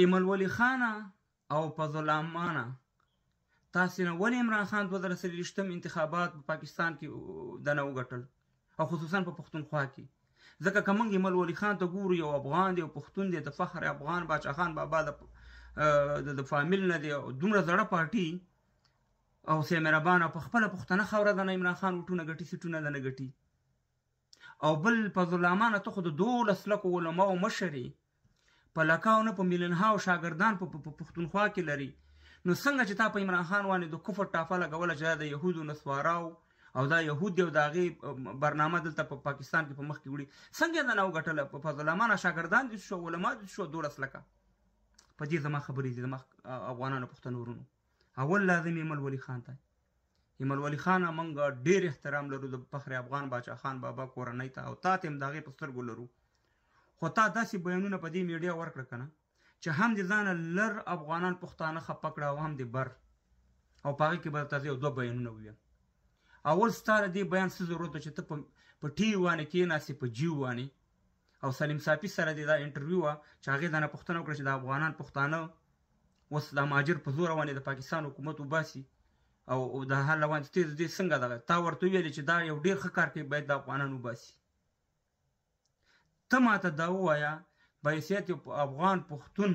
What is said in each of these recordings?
ایمل ولی خانه او فضل الرحمن تاسې نه ولې عمران خان 2023 انتخابات په پاکستان کې دنه وګټل او خصوصا په پښتونخوا کې؟ ځکه که موږ ایمل ولی خان ته ګورو، یو افغان دی او پښتون دی، د فخر افغان باچا خان بابا د فامیل نه دی، دومره زړه پارټي او سي مهربانه په خپله پښتنه خاوره ده نه عمران خان وټونه ګټي سیټونه ده نه ګټي. او بل فضل الرحمن ته خو د 12 لکو علماو مشر په لکاو نه په میلیونهاو شاګردان په پښتونخوا کې لري، نو څنګه چې تا په عمران خان باندې د کفر ټاپه لګوله چې دا د یهودو نسواراو او دا یهود دی او د هغې برنامه دلته په پاکستان کې په مخ کې وړي، څنګه یې دا نه وګټله؟ په فضل الرحمن شاګردان دي شو، علما دي شو 12 لکه. په دې زما خبرې دي زما افغانانو پښتنو ورونو. اول لازم ایمل ولی خان ته، ایمل ولی خان موږ ډېر احترام لرو د فخر افغان باچا خان بابا کورنۍ ته، او تا ته هم د هغې په سترګو لرو، خو تا داسې بیانونه په دې میډیا ورکړه که نه چې هم د ځانه لر افغانان پښتانه خفه کړه او هم د بر، او په هغې کې به درته یو 2 بیانونه وویم. اول ستا د دې بیان څه ضرورت و چې ته په ټي باندې کېناستې په جیو باندې او سلیم صافي سره دې دا انټرویو وه چې هغې دا نه پوښتنه وکړه چې د افغانان پښتانه اوس دا مهاجر په زوره باندې د پاکستان حکومت وباسي او د حل روان ته دې څنګه دغه تا ورته وویلې چې دا یو ډېر ښه کار کوي، باید د افغانان وباسي. ته ماته دا ووایه بحیثیت یو افغان پښتون،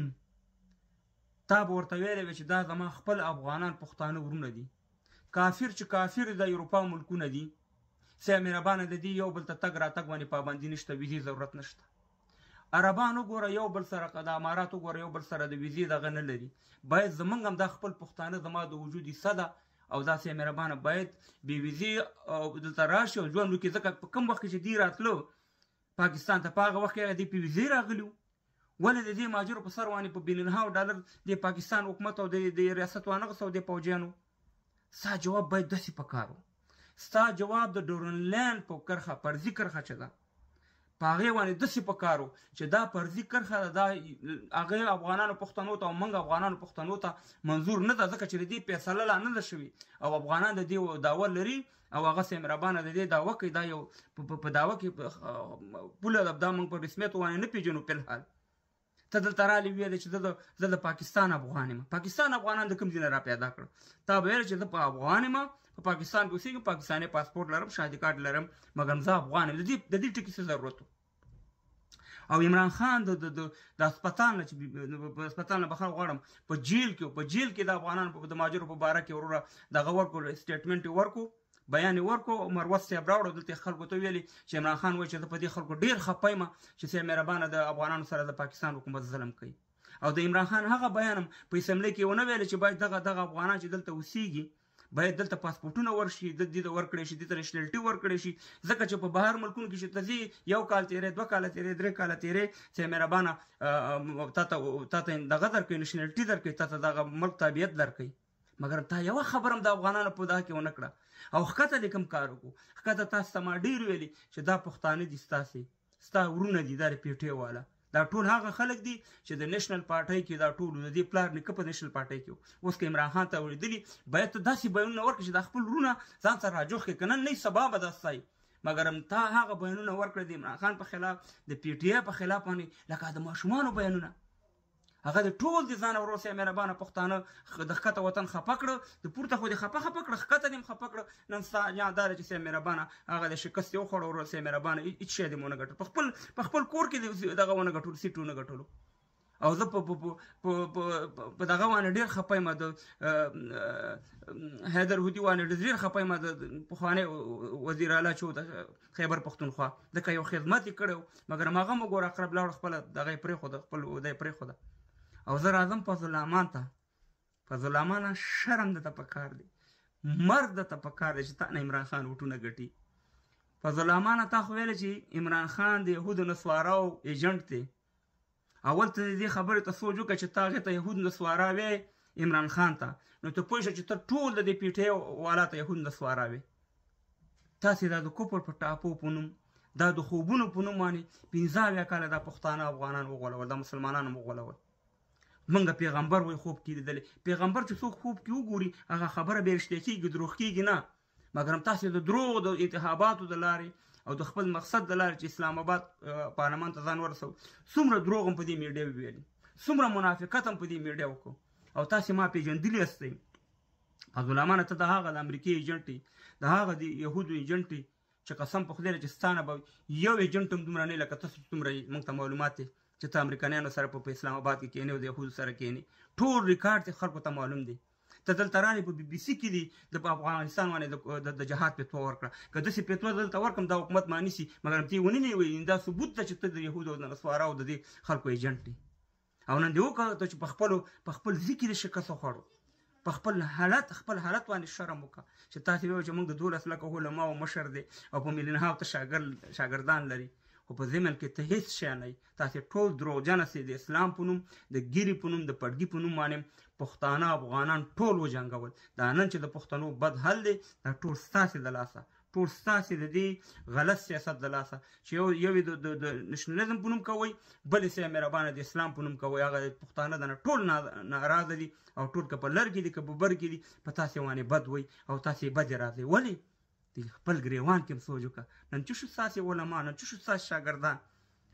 تا به ورته ویلی وی چې دا زما خپل افغانان پښتانه ورونه دي، کافر چې کافر د اروپا ملکونه دي، سه مهربانه د دې یو بل ته تګ راتګ باندې پابندي نشته، ویزې ضرورت نشته. عربان وګوره یو بل سره، د امارات وګوره یو بل سره د ویزې دغه نه لري. باید زمونږ هم دا خپل پښتانه زما د وجود حصه ده او دا سه مهربانه باید بې ویزې دلته راشي او ژوند وکړي، ځکه په کوم وخت کې چې دوی راتلو پاکستان ته په هغه وخت کې هغه دوی په ویزې راغلي وو، ولې د دې مهاجرو په سر باندې په بیلیونهاو ډالر د پاکستان حکومت او د ریاست وانغښت او د پوځیانو؟ ستا جواب باید داسې پکار و، ستا جواب د ډورنلینډ په کرښه فرضي کرښه چې ده په هغې باندې داسې پکار و چې دا فرضي کرښه ده، دا هغې افغانانو پښتنو ته او موږ افغانانو پښتنو ته منظور نه ده، ځکه چې د دې فیصله لا نه ده شوې او افغانان د دې دعوه لري او هغه سه مهربانه د دې دعوه کوي. دا یو په دعوه کې پوله ده، دا موږ په رسمیت باندې نه پېژنو فلحال. ته دلته رالې ویلې چې زه د پاکستان افغان یم. پاکستان افغانان د کوم ځای نه را پیدا کړه؟ تا به ویل چې زه په افغان یم، په پاکستان کې اوسېږم، پاکستاني پاسپورټ لرم، شاهدي کارت لرم، مګر زه افغان یم. د دې ټکي څه ضرورت و؟ او عمران خان د هسپتال نه چې په هسپتال نه بخښنه غواړم په جیل کې د افغانانو د مهاجرو په باره کې وروره دغه ورکړو، سټیټمنټ یې ورکړو، بیان یې ورکړو، مروت صاحب راوړو، دلته خلکو ته ویلي چې عمران خان وایي چې زه په دې خلکو ډېر خفه یم چې سه مهربانه د افغانانو سره د پاکستان حکومت ظلم کوي. او د عمران خان هغه بیان هم په اسمبلۍ کې ونه ویلی چې باید دغه افغانان چې دلته اوسېږي باید دلته پاسپورټونه ورشي، د دې ته ورکړی شي، دې ته نیشنلټي ورکړی شي، ځکه چې په بهر ملکونو کې چې ته ځې 1 کال تېرې، 2 کاله تېرې، 3 کاله تېرې، سه مهربانه تا ته دغه درکوي، نیشنلټي درکوي، تا ته دغه ملک تابعیت درکوي، مګر تا یوه خبره هم د افغانانو په دغه کې ونه کړه. او ښکته دې کوم کار وکړو؟ ښکته تاسو ته ما ډېر ویلي چې دا پښتانه دي ستاسې، ستا ورونه دي، دا د پیټۍ والا، دا ټول هغه خلک دي چې د نیشنل پارټۍ کې دا ټول د دې پلار نیکه په نیشنل پارټۍ کې و. اوس که عمران خان ته اورېدلي باید ته داسې بیانونه ورکړې چې دا خپل ورونه ځان سره راجوخ کړې، که نن نه سبا به دا ستایي، مګر تا هغه بیانونه ورکړه د عمران خان په خلاف، د پی ټي آی په خلاف باندې، لکه د ماشومانو بیانونه، هغه د ټول د ځان ورور سه مهربانه پښتانه د ښکته وطن خفه کړه، د پورته خو دې خفه کړه، ښکته دې هم خفه کړه. نن ستا یاد دا ده چې سه مهربانه هغه د شکست یې وخوړه، ورور سه مهربانه هېڅ شی دې ونه ګټل، په خپل کور کې دغه ونه ګټلو، سیټ ونه ګټلو. او زه په دغه باندې ډېر خفه یم، د حیدر هودي باندې ډېر خفه یم، د پخوانی وزیر اعلی چې و د خیبر پښتونخوا، ځکه یو خدمت یې کړی و، مګر هماغه هم وګوره اقرب لاړ، خپله دغه یې پرېښوده، خپل عهده یې پرېښوده. او زه راځم فضل الرحمن ته. فضل الرحمن شرم درته پکار دی، مرګ درته پکار دی چې تا نه عمران خان وټونه ګټي. فضل الرحمن تا خو ویلی چې عمران خان د یهودو نسواراو ایجنټ دی. اول ته دې خبرې ته سوچ وکړه چې تا هغې ته یهود نسوارا وی عمران خان ته، نو ته پوه شه چې ته ټول د دې پی ټي آی والا ته یهود نسوارا وی. تاسې دا د کفر په ټاپو په نوم، دا د خوبونو په نوم باندې 15 کاله دا پښتانه افغانان وغولول، دا مسلمانان هم وغولول. منګه پیغمبر وای خوب کې لیدلی، پیغمبر چې څوک خوب کې وګوري هغه خبره بیا رښتیا کېږي، دروغ کېږي نه، مګر هم تاسې د دروغ د انتخاباتو د لارې او د خپل مقصد د لارې چې اسلام آباد پارلمان ته ځان ورسو، څومره دروغ هم په دې میډیا وویلي، څومره منافقت هم په دې میډیا وکړو او تاسې ما پېژندلي یاستئ غلامانه ته د هغه د امریکې ایجنټ یې د هغه د یهودو ایجنټ یې چې قسم په خدای چې ستا نه به یو ایجنټ هم دومره نه لکه تاسو څومره موږ ته معلومات دی چې ته امریکایانو سره په اسلام آباد کې کښېنې او د یهودو سره کښېنې ټول ریکارډ دی خلکو ته معلوم دی ته دلته رانې په بي بي سي کې دي د افغانستان باندې د جهاد فتوا ورکړه که داسې فتوا دلته ورکړم دا حکومت ما نیسي مګر دې ونه نیوي دا ثبوت ده چې ته د یهودو او د نسوارو د دې خلکو ایجنټ دی او نن دې وکړه ته چې په خپل ذکر شکست وخوړو په خپل حالت باندې شرم وکړه چې تاسې وایئ چې موږ د 12 لکه علماو مشر دی او په میلیونها ته شاګردان لري خو په ضمن کې ته هېڅ شی نه یې تاسې ټول دروغجن یاستئ د اسلام په نوم د ګیرې په نوم د پړګي په نوم باندې پښتانه افغانان ټول وجنګول دا نن چې د پښتنو بد حل دی دا ټول ستاسې د لاسه ټول ستاسې د دې غلط سیاست د لاسه چې یو یې د نشنلیزم په نوم کوئ بل یې مهربانه د اسلام په نوم کوئ هغه پښتانه د نه ټول ناراضه دي او ټول که په لر کې دي که په بر کې دي په تاسې باندې بد وایي او تاسې بد یې راځئ ولې خپل ګریوان کې هم سوچ وکړه نن چې شو ستاسې علما نن چې شو ستاسې شاګردان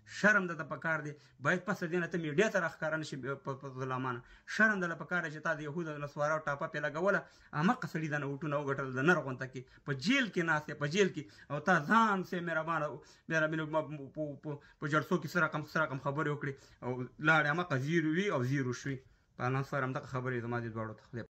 شرم درته پکار دی باید پس د دې نه ته میډیا ته راښکاره نه شي په غلامانه شرم درله پکار دی چې تا د یهودو او نسوارو ټاپه پې لګوله همغه سړي دنه وټونه وګټل د نر غونته کې په جیل کې ناست په جیل کې او تا ځان سې مهربانه په جلسو کې څه رقم خبرې وکړې او لاړې همغه زیرو وي او زیرو شوي په الله سره همدغه خبرې زما دې دواړو ته خدای